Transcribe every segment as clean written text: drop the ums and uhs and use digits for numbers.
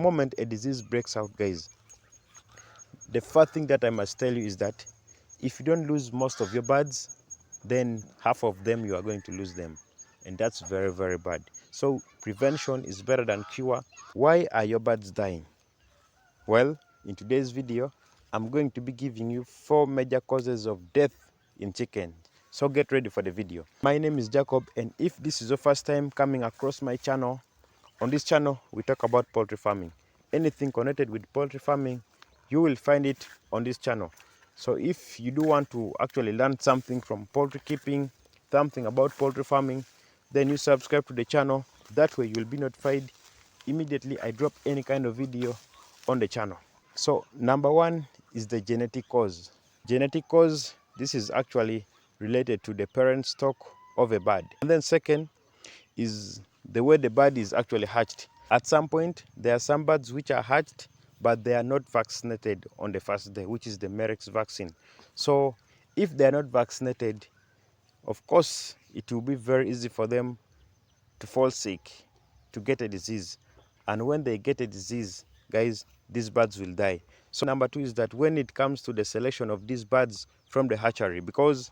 moment a disease breaks out, guys, the first thing that I must tell you is that if you don't lose most of your birds, then half of them you are going to lose them, and that's very, very bad. So prevention is better than cure. Why are your birds dying? Well, in today's video, I'm going to be giving you 4 major causes of death in chicken. So get ready for the video. My name is Jacob, and if this is your first time coming across my channel, on this channel we talk about poultry farming. Anything connected with poultry farming, you will find it on this channel. So if you do want to actually learn something from poultry keeping, something about poultry farming, then you subscribe to the channel. That way you will be notified immediately I drop any kind of video on the channel. So number 1 is the genetic cause. Genetic cause, this is actually related to the parent stock of a bird. And then second is the way the bird is actually hatched. At some point, there are some birds which are hatched, but they are not vaccinated on the first day, which is the Merex vaccine. So if they are not vaccinated, of course, it will be very easy for them to fall sick, to get a disease. And when they get a disease, guys, these birds will die. So number 2 is that when it comes to the selection of these birds from the hatchery, because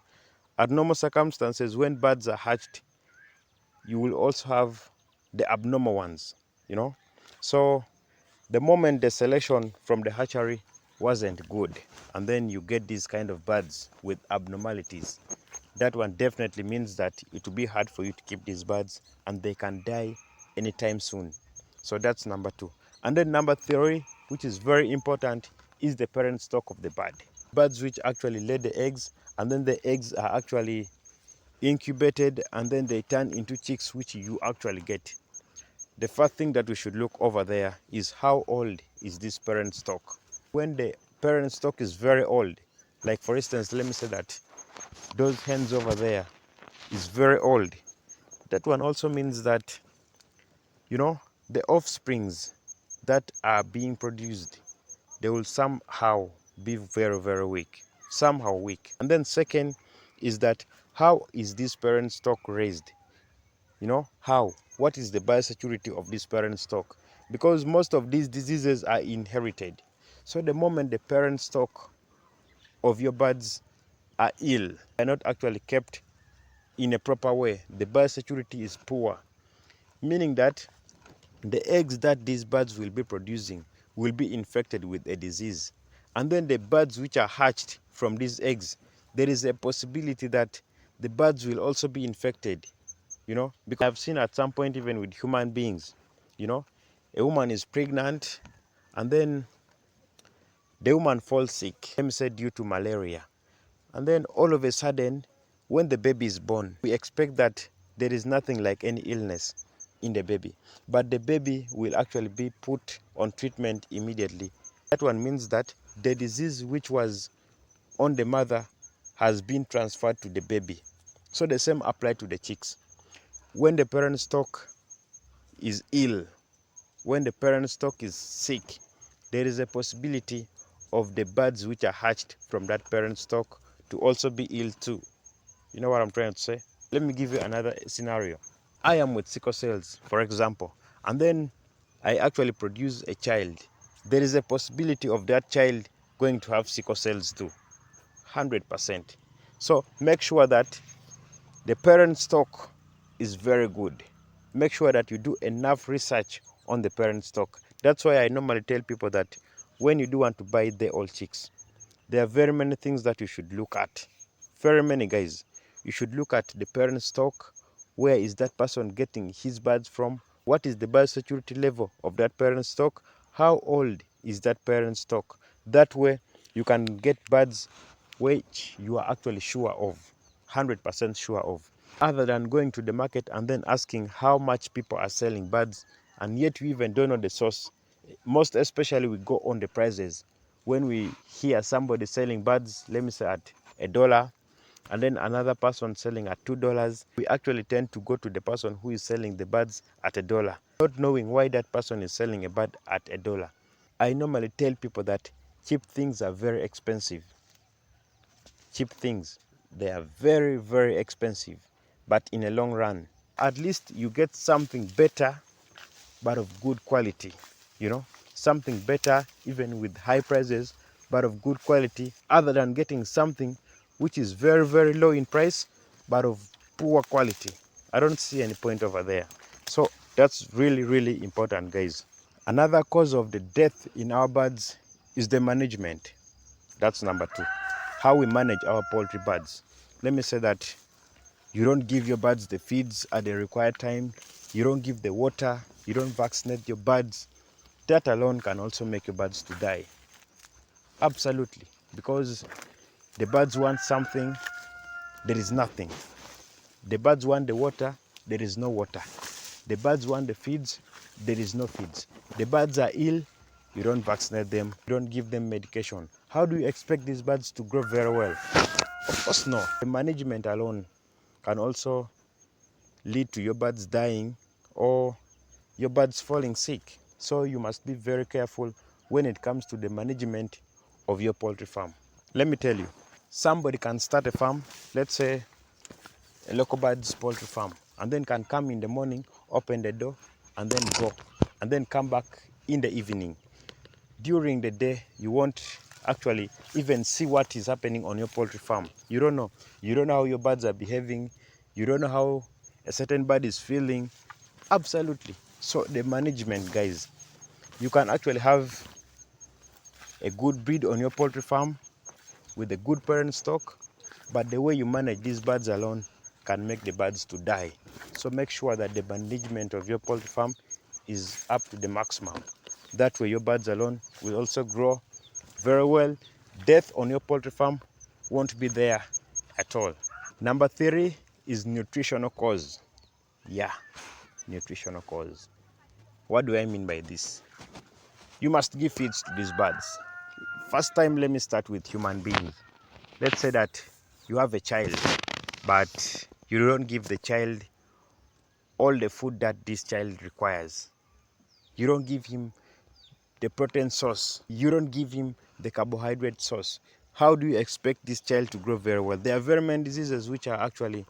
at normal circumstances, when birds are hatched, you will also have the abnormal ones, you know. So the moment the selection from the hatchery wasn't good, and then you get these kind of birds with abnormalities, that one definitely means that it will be hard for you to keep these birds, and they can die anytime soon. So that's number 2. And then number 3, which is very important, is the parent stock of the bird. Birds which actually lay the eggs, and then the eggs are actually incubated, and then they turn into chicks, which you actually get. The first thing that we should look over there is how old is this parent stock. When the parent stock is very old, like for instance, let me say that those hens over there is very old, that one also means that, you know, the offsprings that are being produced, they will somehow be very, very weak, somehow weak. And then second is that how is this parent stock raised? You know, how? What is the biosecurity of this parent stock? Because most of these diseases are inherited. So the moment the parent stock of your birds are ill, are not actually kept in a proper way, the biosecurity is poor, meaning that the eggs that these birds will be producing will be infected with a disease. And then the birds which are hatched from these eggs, there is a possibility that the birds will also be infected, you know, because I've seen at some point even with human beings, you know, a woman is pregnant and then the woman falls sick, let me say due to malaria. And then all of a sudden, when the baby is born, we expect that there is nothing like any illness in the baby, but the baby will actually be put on treatment immediately. That one means that the disease which was on the mother has been transferred to the baby. So the same applies to the chicks. When the parent stock is ill, when the parent stock is sick, there is a possibility of the birds which are hatched from that parent stock to also be ill too. You know what I'm trying to say? Let me give you another scenario. I am with sickle cells, for example, and then I actually produce a child. There is a possibility of that child going to have sickle cells too, 100%. So make sure that the parent stock is very good. Make sure that you do enough research on the parent stock. That's why I normally tell people that when you do want to buy the old chicks, there are very many things that you should look at. Very many, guys. You should look at the parent stock. Where is that person getting his birds from? What is the biosecurity level of that parent stock? How old is that parent stock? That way you can get birds which you are actually sure of, 100% sure of, other than going to the market and then asking how much people are selling birds, and yet we even don't know the source. Most especially we go on the prices. When we hear somebody selling birds, let me say at $1, and then another person selling at $2, we actually tend to go to the person who is selling the birds at $1, not knowing why that person is selling a bird at $1. I normally tell people that cheap things are very expensive. Cheap things, they are very, very expensive, but in a long run, at least you get something better but of good quality, you know. something better, even with high prices, but of good quality, other than getting something which is very, very low in price, but of poor quality. I don't see any point over there. So that's really, really important, guys. Another cause of the death in our birds is the management. That's number two. How we manage our poultry birds. Let me say that you don't give your birds the feeds at the required time. You don't give the water. You don't vaccinate your birds. That alone can also make your birds to die. Absolutely. Because the birds want something, there is nothing. The birds want the water, there is no water. The birds want the feeds, there is no feeds. The birds are ill, you don't vaccinate them, you don't give them medication. How do you expect these birds to grow very well? Of course no. The management alone can also lead to your birds dying or your birds falling sick. So you must be very careful when it comes to the management of your poultry farm. Let me tell you, somebody can start a farm, let's say a local birds poultry farm, and then can come in the morning, open the door, and then go, and then come back in the evening. During the day, you won't actually even see what is happening on your poultry farm. You don't know. You don't know how your birds are behaving. You don't know how a certain bird is feeling. Absolutely. So the management, guys, you can actually have a good breed on your poultry farm with a good parent stock, but the way you manage these birds alone can make the birds to die. So make sure that the management of your poultry farm is up to the maximum. That way your birds alone will also grow very well. Death on your poultry farm won't be there at all. Number 3 is nutritional cause. Yeah, nutritional cause. What do I mean by this? You must give feeds to these birds. First time, let me start with human beings. Let's say that you have a child, but you don't give the child all the food that this child requires. You don't give him the protein source. You don't give him the carbohydrate source. How do you expect this child to grow very well? There are very many diseases which are actually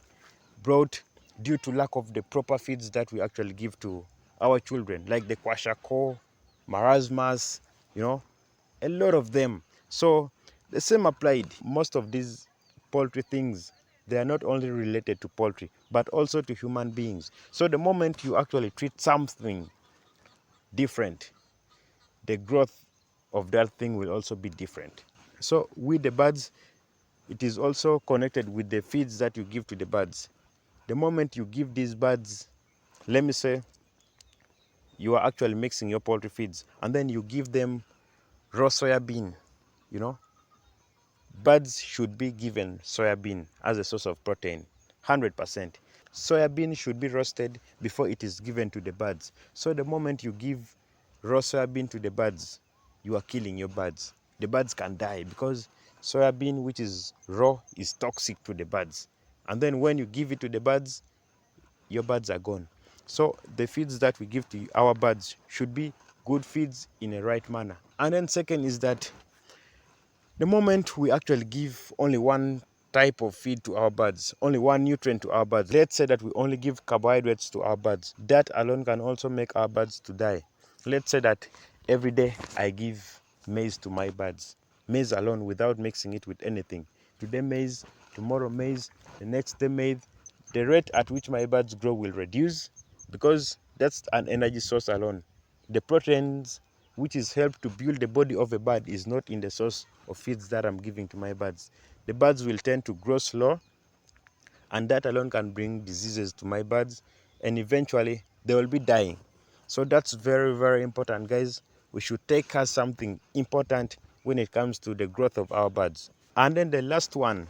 brought due to lack of the proper feeds that we actually give to our children, like the kwashiorkor, marasmus, a lot of them. So the same applied. Most of these poultry things, they are not only related to poultry, but also to human beings. So the moment you actually treat something different, the growth of that thing will also be different. So with the birds, it is also connected with the feeds that you give to the birds. The moment you give these birds, let me say, you are actually mixing your poultry feeds, and then you give them raw soya bean, birds should be given soya bean as a source of protein, 100%. Soya bean should be roasted before it is given to the birds. So the moment you give raw soya bean to the birds, you are killing your birds. The birds can die because soya bean, which is raw, is toxic to the birds. And then when you give it to the birds, your birds are gone. So the feeds that we give to our birds should be good feeds in a right manner. And then second is that the moment we actually give only one type of feed to our birds, only one nutrient to our birds, let's say that we only give carbohydrates to our birds, that alone can also make our birds to die. Let's say that every day I give maize to my birds, maize alone without mixing it with anything. Today maize, tomorrow maize, the next day maize. The rate at which my birds grow will reduce because that's an energy source alone. The proteins which is help to build the body of a bird is not in the source of feeds that I'm giving to my birds. The birds will tend to grow slow, and that alone can bring diseases to my birds, and eventually they will be dying. So that's very, very important, guys. We should take as something important when it comes to the growth of our birds. And then the last one,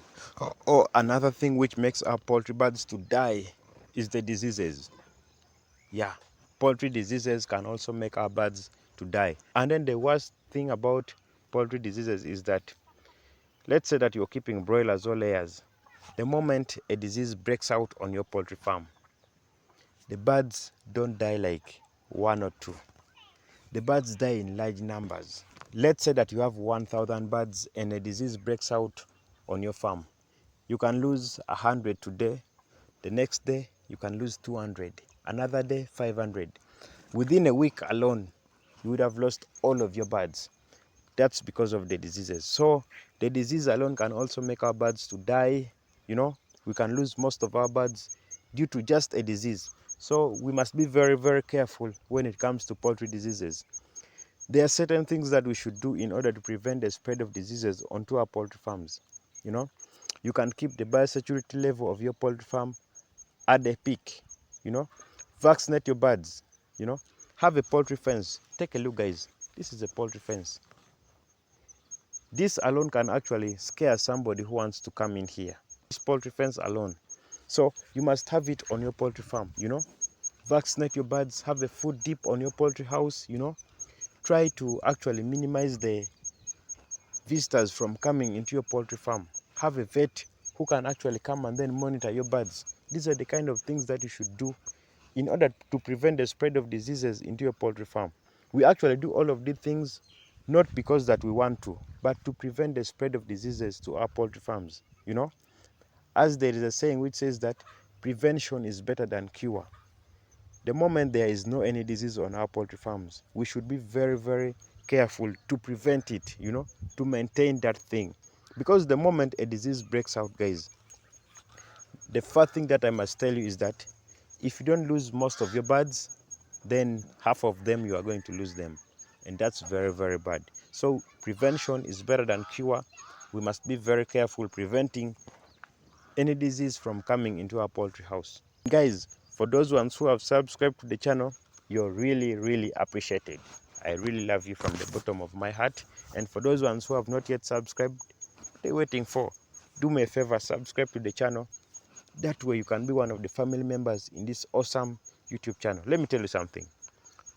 or another thing which makes our poultry birds to die, is the diseases. Yeah, poultry diseases can also make our birds to die. And then the worst thing about poultry diseases is that, let's say that you're keeping broilers or layers. The moment a disease breaks out on your poultry farm, the birds don't die like one or two. The birds die in large numbers. Let's say that you have 1,000 birds and a disease breaks out on your farm. You can lose 100 today. The next day, you can lose 200. Another day, 500. Within a week alone, you would have lost all of your birds. That's because of the diseases. So the disease alone can also make our birds to die. We can lose most of our birds due to just a disease. So we must be very, very careful when it comes to poultry diseases. There are certain things that we should do in order to prevent the spread of diseases onto our poultry farms. You can keep the biosecurity level of your poultry farm at a peak. Vaccinate your birds. Have a poultry fence. Take a look, guys. This is a poultry fence. This alone can actually scare somebody who wants to come in here. This poultry fence alone. So you must have it on your poultry farm. Vaccinate your birds. Have a food dip on your poultry house. Try to actually minimize the visitors from coming into your poultry farm. Have a vet who can actually come and then monitor your birds. These are the kind of things that you should do in order to prevent the spread of diseases into your poultry farm. We actually do all of these things not because that we want to, but to prevent the spread of diseases to our poultry farms. As there is a saying which says that prevention is better than cure. The moment there is no any disease on our poultry farms, we should be very, very careful to prevent it, to maintain that thing. Because the moment a disease breaks out, guys, the first thing that I must tell you is that if you don't lose most of your birds, then half of them you are going to lose them. And that's very, very bad. So prevention is better than cure. We must be very careful preventing any disease from coming into our poultry house. Guys, for those ones who have subscribed to the channel, you're really, really appreciated. I really love you from the bottom of my heart. And for those ones who have not yet subscribed, what are you waiting for? Do me a favor, subscribe to the channel. That way you can be one of the family members in this awesome YouTube channel. Let me tell you something.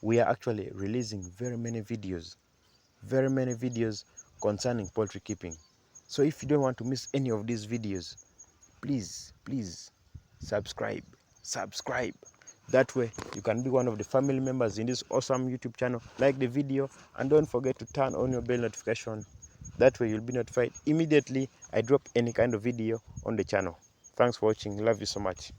We are actually releasing very many videos concerning poultry keeping. So if you don't want to miss any of these videos, please subscribe. That way you can be one of the family members in this awesome YouTube channel. Like the video and don't forget to turn on your bell notification. That way you'll be notified immediately I drop any kind of video on the channel. Thanks for watching. Love you so much.